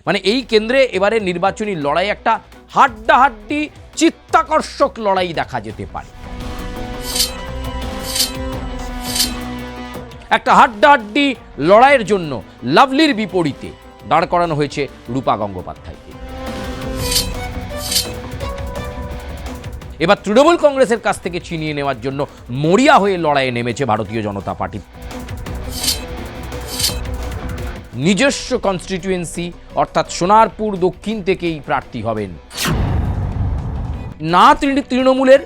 মানে এই কেন্দ্রে এবারে নির্বাচনী লড়াই একটা হাড্ডাহাড্ডি চিত্তাকর্ষক লড়াই দেখা যেতে পারে। একটা হাড্ডাহাড্ডি লড়াইয়ের জন্য লাভলির বিপরীতে দাঁড় করানো হয়েছে রূপা গঙ্গোপাধ্যায়কে। এবার তৃণমূল কংগ্রেসের কাছ থেকে ছিনিয়ে নেওয়ার জন্য মরিয়া হয়ে লড়াইয়ে নেমেছে ভারতীয় জনতা পার্টি। নিজস্ব কনস্টিটিউয়েন্সি অর্থাৎ সোনারপুর দক্ষিণ থেকেই প্রার্থী হবেন। না তিনি তৃণমূলের,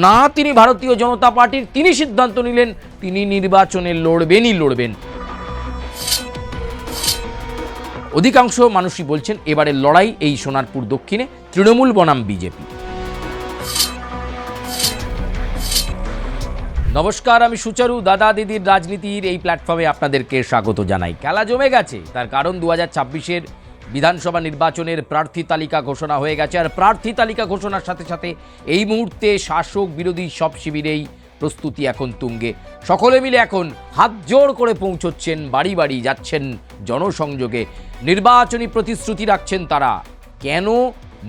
না তিনি ভারতীয় জনতা পার্টির, তিনি সিদ্ধান্ত নিলেন তিনি নির্বাচনে লড়বেন। অধিকাংশ মানুষই বলছেন এবারের লড়াই এই সোনারপুর দক্ষিণে তৃণমূল বনাম বিজেপি। নমস্কার, আমি সুচারু। দাদা দিদির রাজনীতির এই প্ল্যাটফর্মে আপনাদেরকে স্বাগত জানাই। খেলা জমে গেছে, তার কারণ 2026-এর বিধানসভা নির্বাচনের প্রার্থী তালিকা ঘোষণা হয়ে গেছে। আর প্রার্থী তালিকা ঘোষণার সাথে সাথে এই মুহূর্তে শাসক বিরোধী সব শিবিরেই প্রস্তুতি এখন তুঙ্গে। সকলে মিলে এখন হাত জোড় করে পৌঁছচ্ছেন, বাড়ি বাড়ি যাচ্ছেন জনসংযোগে, নির্বাচনী প্রতিশ্রুতি রাখছেন তারা। কেন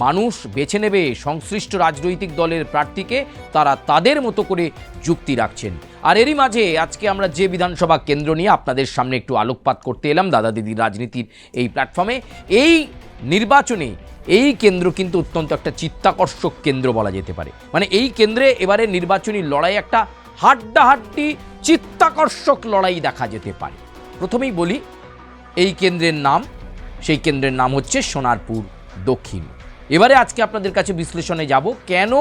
মানুষ বেছে নেবে সংশ্লিষ্ট রাজনৈতিক দলের প্রার্থীকে, তারা তাদের মতো করে যুক্তি রাখছেন। আর এরই মাঝে আজকে আমরা যে বিধানসভা কেন্দ্র নিয়ে আপনাদের সামনে একটু আলোকপাত করতে এলাম দাদা দিদির রাজনীতির এই প্ল্যাটফর্মে, এই নির্বাচনে এই কেন্দ্র কিন্তু অত্যন্ত একটা চিত্তাকর্ষক কেন্দ্র বলা যেতে পারে। মানে এই কেন্দ্রে এবারে নির্বাচনী লড়াই একটা হাড্ডাহাড্ডি চিত্তাকর্ষক লড়াই দেখা যেতে পারে। প্রথমেই বলি এই কেন্দ্রের নাম, সেই কেন্দ্রের নাম হচ্ছে সোনারপুর দক্ষিণ। এবারে আজকে আপনাদের কাছে বিশ্লেষণে যাব কেন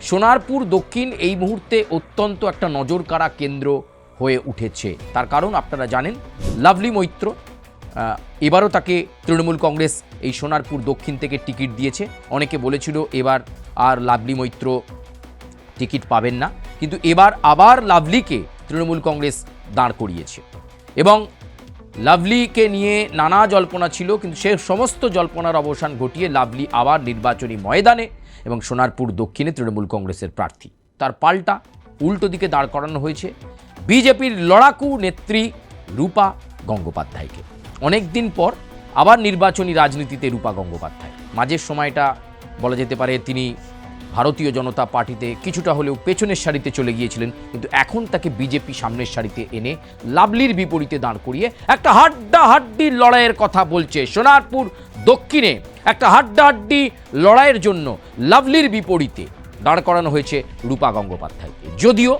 সোনারপুর দক্ষিণ এই মুহূর্তে অত্যন্ত একটা নজরকাড়া কেন্দ্র হয়ে উঠেছে। তার কারণ আপনারা জানেন, লাভলি মৈত্র এবারও তাকে তৃণমূল কংগ্রেস এই সোনারপুর দক্ষিণ থেকে টিকিট দিয়েছে। অনেকে বলেছিল এবার আর লাভলি মৈত্র টিকিট পাবেন না, কিন্তু এবার আবার লাভলিকে তৃণমূল কংগ্রেস দাঁড় করিয়েছে এবং লাভলিকে নিয়ে নানা জল্পনা ছিল, কিন্তু সে সমস্ত জল্পনার অবসান ঘটিয়ে লাভলি আবার নির্বাচনী ময়দানে এবং সোনারপুর দক্ষিণে তৃণমূল কংগ্রেসের প্রার্থী। তার পাল্টা উল্টো দিকে দাঁড় করানো হয়েছে বিজেপির লড়াকু নেত্রী রূপা গঙ্গোপাধ্যায়কে। অনেক দিন পর আবার নির্বাচনী রাজনীতিতে রূপা গঙ্গোপাধ্যায়। মাঝের সময়টা বলা যেতে পারে তিনি ভারতীয় জনতা পার্টিতে কিছুটা হলেও পেছনের সারিতে চলে গিয়েছিলেন, কিন্তু এখন তাকে বিজেপি সামনের সারিতে এনে লাভলির বিপরীতে দাঁড় করিয়ে একটা হাড্ডাহাড্ডি লড়াইয়ের কথা বলছে। সোনারপুর দক্ষিণে একটা হাড্ডাহাড্ডি লড়াইয়ের জন্য লাভলির বিপরীতে দাঁড় করানো হয়েছে রূপা গঙ্গোপাধ্যায়কে। যদিও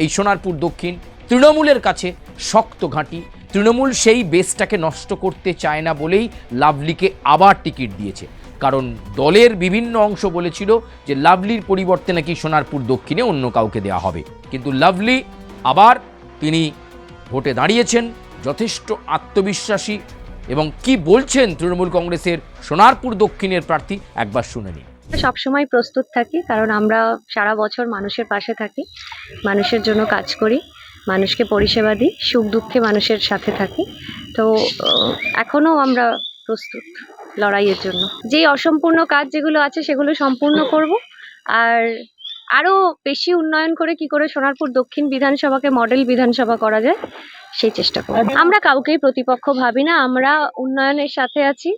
এই সোনারপুর দক্ষিণ তৃণমূলের কাছে শক্ত ঘাঁটি, তৃণমূল সেই বেসটাকে নষ্ট করতে চায় না বলেই লাভলিকে আবার টিকিট দিয়েছে। কারণ দলের বিভিন্ন অংশ বলেছিল যে লাভলির পরিবর্তে নাকি সোনারপুর দক্ষিণে অন্য কাউকে দেওয়া হবে, কিন্তু লাভলি আবার তিনি ভোটে দাঁড়িয়েছেন, যথেষ্ট আত্মবিশ্বাসী। এবং কি বলছেন তৃণমূল কংগ্রেসের সোনারপুর দক্ষিণের প্রার্থী, একবার শুনে নিন। সবসময় প্রস্তুত থাকি, কারণ আমরা সারা বছর মানুষের পাশে থাকি, মানুষের জন্য কাজ করি, মানুষকে পরিষেবা দিই, সুখ দুঃখে মানুষের সাথে থাকি। তো এখনও আমরা প্রস্তুত লড়াইয়ের জন্য। যেই অসম্পূর্ণ কাজ যেগুলো আছে সেগুলো সম্পূর্ণ করব, আর আরও বেশি উন্নয়ন করে কি করে সোনারপুর দক্ষিণ বিধানসভাকে মডেল বিধানসভা করা যায় সেই চেষ্টা করব। আমরা কাউকেই প্রতিপক্ষ ভাবি না, আমরা উন্নয়নের সাথে আছি।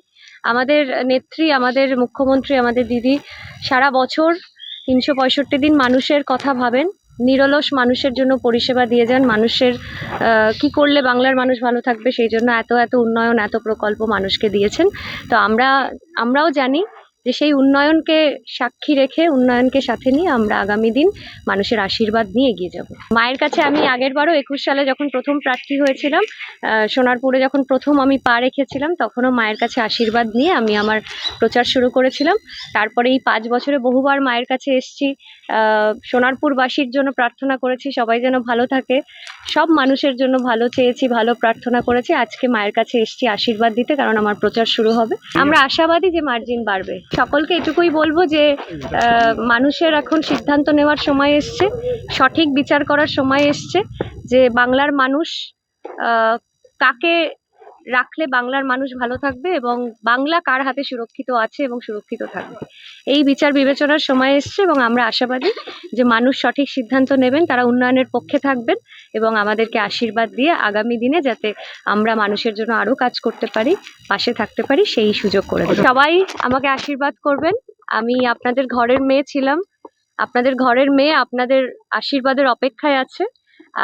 আমাদের নেত্রী, আমাদের মুখ্যমন্ত্রী, আমাদের দিদি সারা বছর 365 দিন মানুষের কথা ভাবেন, নিরলস মানুষের জন্য পরিষেবা দিয়ে যান। মানুষের কি করলে বাংলার মানুষ ভালো থাকবে সেই জন্য এত এত উন্নয়ন, এত প্রকল্প মানুষকে দিয়েছেন। তো আমরাও জানি যে সেই উন্নয়নকে সাক্ষী রেখে, উন্নয়নকে সাথে নিয়ে আমরা আগামী দিন মানুষের আশীর্বাদ নিয়ে এগিয়ে যাব। মায়ের কাছে আমি আগের বারও 21 সালে যখন প্রথম প্রার্থী হয়েছিলাম, সোনারপুরে যখন প্রথম আমি পা রেখেছিলাম, তখনও মায়ের কাছে আশীর্বাদ নিয়ে আমি আমার প্রচার শুরু করেছিলাম। তারপরে এই 5 বছরে বহুবার মায়ের কাছে এসেছি, সোনারপুরবাসীর জন্য প্রার্থনা করেছি, সবাই যেন ভালো থাকে, সব মানুষের জন্য ভালো চেয়েছি, ভালো প্রার্থনা করেছি। আজকে মায়ের কাছে এসেছি আশীর্বাদ দিতে, কারণ আমার প্রচার শুরু হবে। আমরা আশাবাদী যে মার্জিন বাড়বে। সকলকে এটুকুই বলবো যে মানুষের এখন সিদ্ধান্ত নেওয়ার সময় এসছে, সঠিক বিচার করার সময় এসছে যে বাংলার মানুষ কাকে রাখলে বাংলার মানুষ ভালো থাকবে এবং বাংলা কার হাতে সুরক্ষিত আছে এবং সুরক্ষিত থাকবে। এই বিচার বিবেচনার সময় এসছে এবং আমরা আশাবাদী যে মানুষ সঠিক সিদ্ধান্ত নেবেন, তারা উন্নয়নের পক্ষে থাকবেন এবং আমাদেরকে আশীর্বাদ দিয়ে আগামী দিনে যাতে আমরা মানুষের জন্য আরো কাজ করতে পারি, পাশে থাকতে পারি, সেই সুযোগ করে দেবেন। সবাই আমাকে আশীর্বাদ করবেন। আমি আপনাদের ঘরের মেয়ে ছিলাম, আপনাদের ঘরের মেয়ে আপনাদের আশীর্বাদের অপেক্ষায় আছে।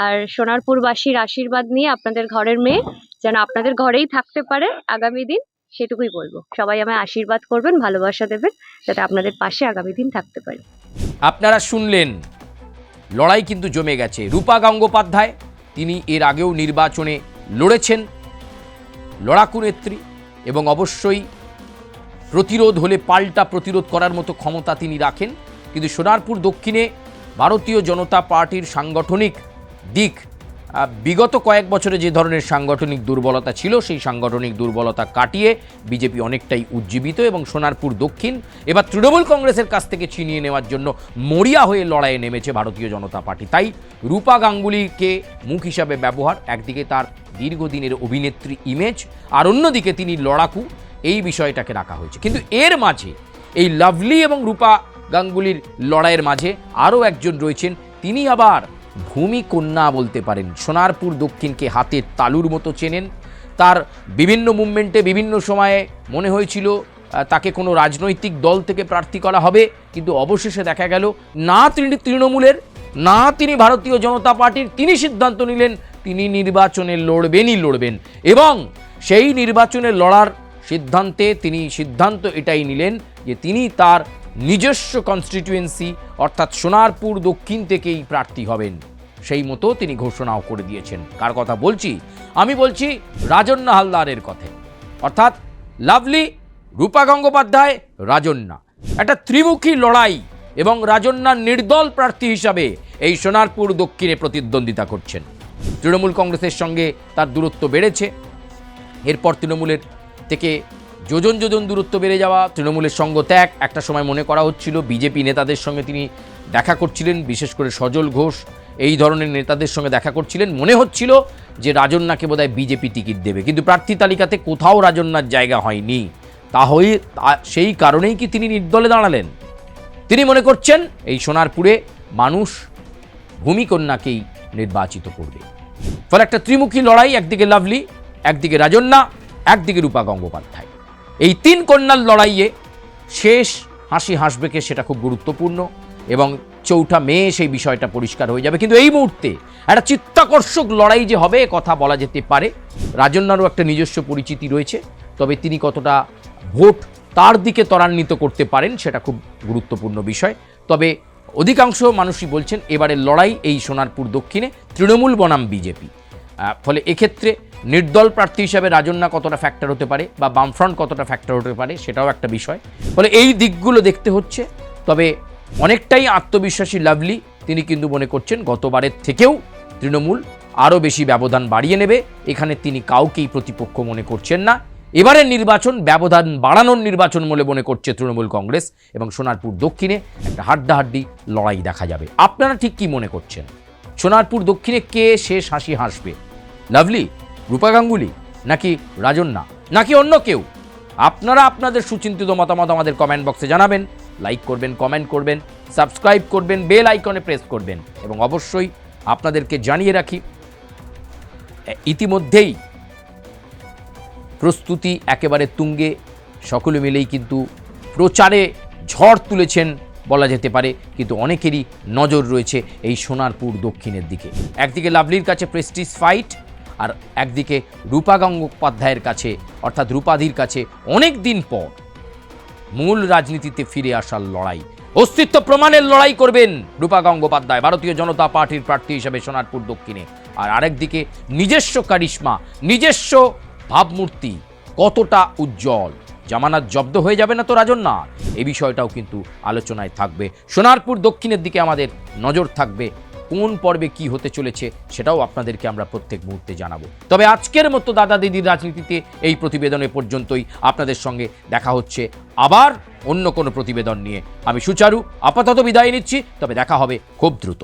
আর সোনারপুরবাসীর আশীর্বাদ নিয়ে আপনাদের ঘরের মেয়ে যেন আপনাদের ঘরেই থাকতে পারে আগামী দিন, সেটুকুই বলবো। সবাই আমায় আশীর্বাদ করবেন, ভালোবাসা দেবেন, যাতে আপনাদের পাশে আগামী দিন থাকতে পারি। আপনারা শুনলেন, লড়াই কিন্তু জমে গেছে। রূপা গঙ্গোপাধ্যায়, তিনি এর আগেও নির্বাচনে লড়েছেন, লড়াকু নেত্রী, এবং অবশ্যই প্রতিরোধ হলে পাল্টা প্রতিরোধ করার মতো ক্ষমতা তিনি রাখেন। কিন্তু সোনারপুর দক্ষিণে ভারতীয় জনতা পার্টির সাংগঠনিক দিক, বিগত কয়েক বছরে যে ধরনের সাংগঠনিক দুর্বলতা ছিল, সেই সাংগঠনিক দুর্বলতা কাটিয়ে বিজেপি অনেকটাই উজ্জীবিত এবং সোনারপুর দক্ষিণ এবার তৃণমূল কংগ্রেসের কাছ থেকে ছিনিয়ে নেওয়ার জন্য মরিয়া হয়ে লড়াইয়ে নেমেছে ভারতীয় জনতা পার্টি। তাই রূপা গাঙ্গুলিকে মুখ হিসাবে ব্যবহার, একদিকে তার দীর্ঘদিনের অভিনেত্রী ইমেজ, আর অন্যদিকে তিনি লড়াকু, এই বিষয়টাকে রাখা হয়েছে। কিন্তু এর মাঝে এই লাভলি এবং রূপা গাঙ্গুলির লড়াইয়ের মাঝে আরও একজন রয়েছেন, তিনি আবার ভূমিকন্যা বলতে পারেন। সোনারপুর দক্ষিণকে হাতের তালুর মতো চেনেন। তার বিভিন্ন মুভমেন্টে বিভিন্ন সময়ে মনে হয়েছিল তাকে কোনো রাজনৈতিক দল থেকে প্রার্থী করা হবে, কিন্তু অবশেষে দেখা গেল না তিনি তৃণমূলের, না তিনি ভারতীয় জনতা পার্টির, তিনি সিদ্ধান্ত নিলেন তিনি নির্বাচনে লড়বেন এবং সেই নির্বাচনে লড়ার সিদ্ধান্তে তিনি সিদ্ধান্ত এটাই নিলেন যে তিনি তার নিজস্ব কনস্টিটিউয়েন্সি অর্থাৎ সোনারপুর দক্ষিণ থেকেই প্রার্থী হবেন। সেই মতো তিনি ঘোষণাও করে দিয়েছেন। কার কথা বলছি? আমি বলছি রাজন্না হালদারের কথা, অর্থাৎ লাভলি, রূপা গঙ্গোপাধ্যায়, রাজন্না। একটা ত্রিমুখী লড়াই এবং রাজন্না নির্দল প্রার্থী হিসাবে এই সোনারপুর দক্ষিণে প্রতিদ্বন্দ্বিতা করছেন। তৃণমূল কংগ্রেসের সঙ্গে তার দূরত্ব বেড়েছে, এরপর তৃণমূলের থেকে যোজন যোজন দূরত্ব বেড়ে যাওয়া, তৃণমূলের সঙ্গ ত্যাগ। একটা সময় মনে করা হচ্ছিল বিজেপি নেতাদের সঙ্গে তিনি দেখা করছিলেন, বিশেষ করে সজল ঘোষ এই ধরনের নেতাদের সঙ্গে দেখা করছিলেন। মনে হচ্ছিল যে রাজন্নাকে বোধহয় বিজেপি টিকিট দেবে, কিন্তু প্রার্থী তালিকাতে কোথাও রাজন্নার জায়গা হয়নি। সেই কারণেই কি তিনি নির্দলে দাঁড়ালেন? তিনি মনে করছেন এই সোনারপুরে মানুষ ভূমিকন্যাকেই নির্বাচিত করবে। ফলে একটা ত্রিমুখী লড়াই, একদিকে লাভলি, একদিকে রাজন্না, একদিকে রূপা গঙ্গোপাধ্যায়। এই তিন কন্যার লড়াইয়ে শেষ হাসি হাসবে কে, সেটা খুব গুরুত্বপূর্ণ এবং 4 মে সেই বিষয়টা পরিষ্কার হয়ে যাবে। কিন্তু এই মুহূর্তে একটা চিত্তাকর্ষক লড়াই যে হবে কথা বলা যেতে পারে। রাজন্নারও একটা নিজস্ব পরিচিতি রয়েছে, তবে তিনি কতটা ভোট তার দিকে ত্বরান্বিত করতে পারেন সেটা খুব গুরুত্বপূর্ণ বিষয়। তবে অধিকাংশ মানুষই বলছেন এবারের লড়াই এই সোনারপুর দক্ষিণে তৃণমূল বনাম বিজেপি। ফলে এক্ষেত্রে নির্দল প্রার্থী হিসাবে রাজন্না কতটা ফ্যাক্টর হতে পারে বা বামফ্রন্ট কতটা ফ্যাক্টর হতে পারে সেটাও একটা বিষয়। ফলে এই দিকগুলো দেখতে হচ্ছে। তবে অনেকটাই আত্মবিশ্বাসী লাভলি, তিনি কিন্তু মনে করছেন গতবারের থেকেও তৃণমূল আরও বেশি ব্যবধান বাড়িয়ে নেবে। এখানে তিনি কাউকেই প্রতিপক্ষ মনে করছেন না। এবারের নির্বাচন ব্যবধান বাড়ানোর নির্বাচন বলে মনে করছে তৃণমূল কংগ্রেস এবং সোনারপুর দক্ষিণে একটা হাড্ডাহাড্ডি লড়াই দেখা যাবে। আপনারা ঠিক কি মনে করছেন? সোনারপুর দক্ষিণে কে শেষ হাসি হাসবে? লাভলি, রূপা গাঙ্গুলি, নাকি রাজন্না, নাকি অন্য কেউ? আপনারা আপনাদের সুচিন্তিত মতামত আমাদের কমেন্ট বক্সে জানাবেন। লাইক করবেন, কমেন্ট করবেন, সাবস্ক্রাইব করবেন, বেল আইকনে প্রেস করবেন এবং অবশ্যই আপনাদেরকে জানিয়ে রাখি ইতিমধ্যেই প্রস্তুতি একেবারে তুঙ্গে। সকলে মিলেই কিন্তু প্রচারে ঝড় তুলেছেন বলা যেতে পারে, কিন্তু অনেকেরই নজর রয়েছে এই সোনারপুর দক্ষিণের দিকে। একদিকে লাভলির কাছে প্রেস্টিজ ফাইট, আর একদিকে রূপা গঙ্গোপাধ্যায়ের কাছে অর্থাৎ রূপাদির কাছে অনেক দিন পর মূল রাজনীতিতে ফিরে আসার লড়াই, অস্তিত্ব প্রমাণের লড়াই করবেন রূপা গঙ্গোপাধ্যায় ভারতীয় জনতা পার্টির প্রার্থী হিসেবে সোনারপুর দক্ষিণে। আর আরেকদিকে নিজস্ব কারিশমা, নিজস্ব ভাবমূর্তি কতটা উজ্জ্বল, জামানত জব্দ হয়ে যাবে না তো রাজন্না? এই বিষয়টাও কিন্তু আলোচনায় থাকবে। সোনারপুর দক্ষিণের দিকে আমাদের নজর থাকবে। কোন পর্বে কি হতে চলেছে সেটাও আপনাদেরকে আমরা প্রত্যেক মুহূর্তে জানাবো। তবে আজকের মতো দাদা দিদির রাজনীতিতে এই প্রতিবেদনে পর্যন্তই। আপনাদের সঙ্গে দেখা হচ্ছে আবার অন্য কোনো প্রতিবেদন নিয়ে। আমি সুচারু আপাতত বিদায় নিচ্ছি, তবে দেখা হবে খুব দ্রুত।